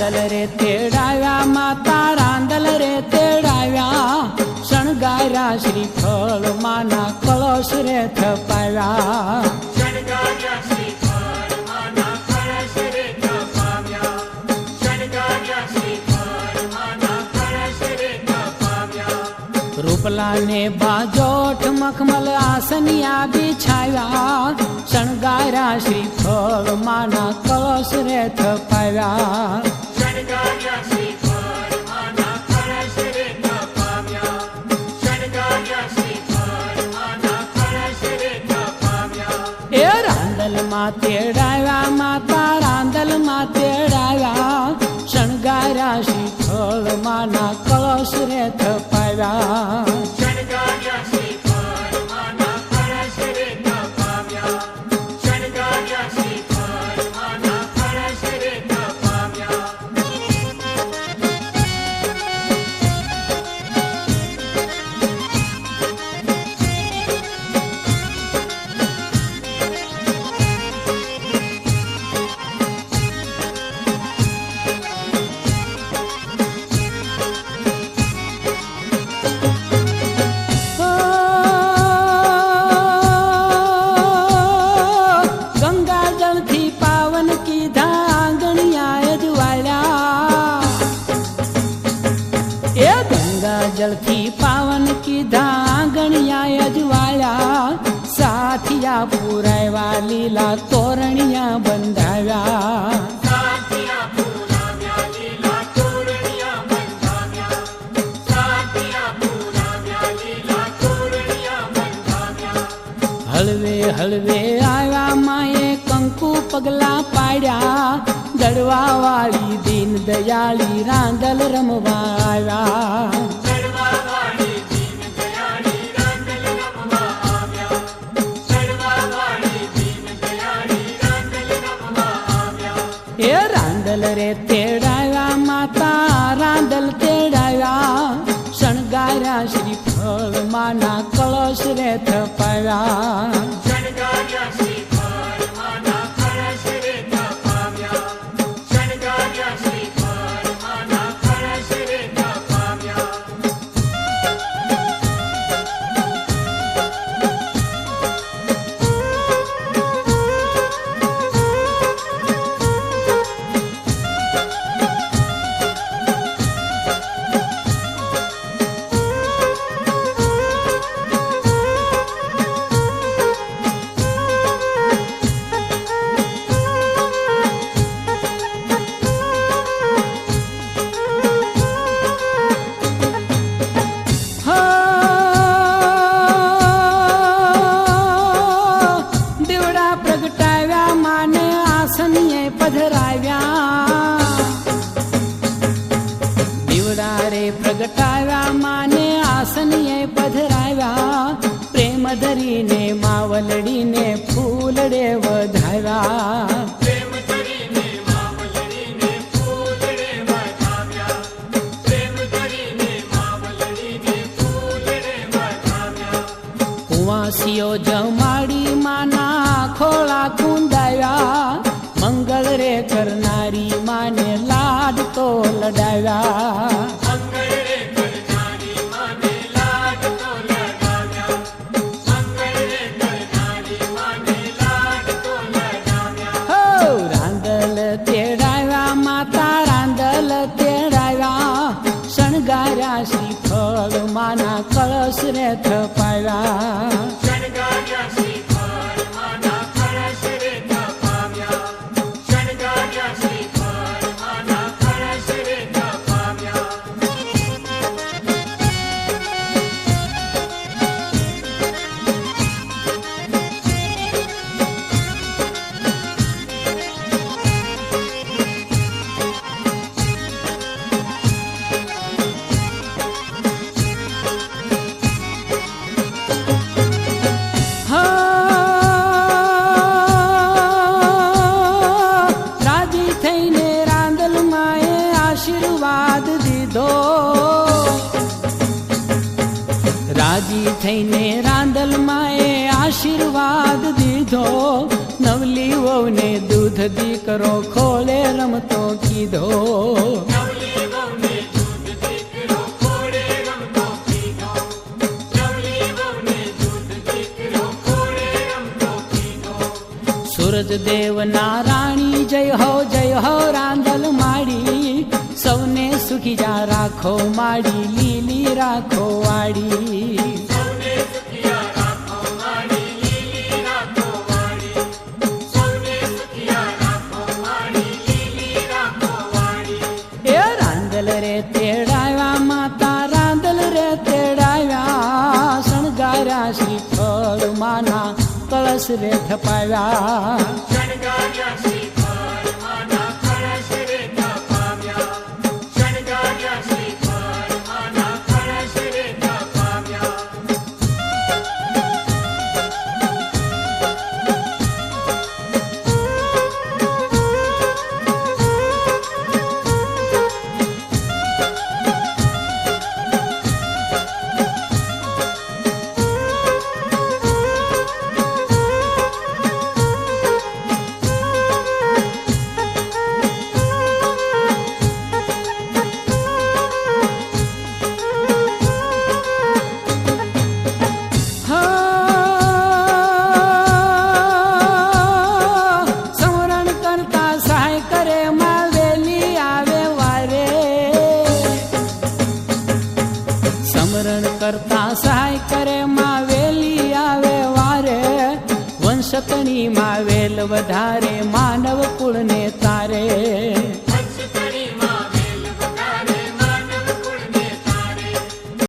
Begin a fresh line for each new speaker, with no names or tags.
રાંદલ રે તેડાવ્યા માતા રાંદલ રે તેડાવ્યા શણગાર્યા શ્રીફળ માના કળશ રે થપાવ્યા રૂપલાને બાજોઠ મખમલ આસનિયા બિછાવ્યા શણગાર્યા શ્રીફળ માના કળશ રે થપાવ્યા એ રાંદલમાં તેડાવ્યા માતા રાંદલમાં તેડાવ્યા શણગાર્યા શ્રીફળ માના કળશ રે થપાવ્યા જળથી પાવન કીધા આંગણિયા અજવાળ્યા સાથિયા પુરાવ્યા લીલા તોરણિયા બંધાવ્યા હળવે હળવે આવ્યા માએ કંકુ પગલા પાડ્યા દડવા વાળી દીન દયાળી રાંદલ રમવા આવ્યા એ રાંદલ રે તેડાવ્યા માતા રાંદલ તેડાવ્યા શણગાર્યા શ્રીફળ માના કળશ રે થપાવ્યા દીવડા રે પ્રગટાવ્યા માને આસનિયે પધરાવ્યા પ્રેમ ધરીને માવલડીને ફૂલડે વધાવ્યા કુંવાસીઓ જમાડી માના ખોળા કુંદાવ્યા મંગળ રે કરનારી માને લાડ તો લડાવ્યા હો રાંદલ તેડાવ્યા માતા રાંદલ તેડાવ્યા શણગાર્યા શ્રીફળ માના કળશ રે થપાવ્યા રાજી થઈને રાંદલ માએ આશીર્વાદ દીધો નવલી વહુને દૂધ દીકરો ખોળે રમતો કીધો. સૂરજ દેવના રાણી જય હો રાંદલ માડી, સૌને સુખી જા રાખો માડી, લીલી રાખો વાડી. એ રાંદલ રે તેડાવ્યા માતા, રાંદલ રે તેડાવ્યા, શણગાર્યા શ્રીફળ માના કળશ રે થપાવ્યા. કરતા સહાય કરે માં વેલી આવે વારે, વંશકણી માં વેલ વધારે માનવ કુળને તારે.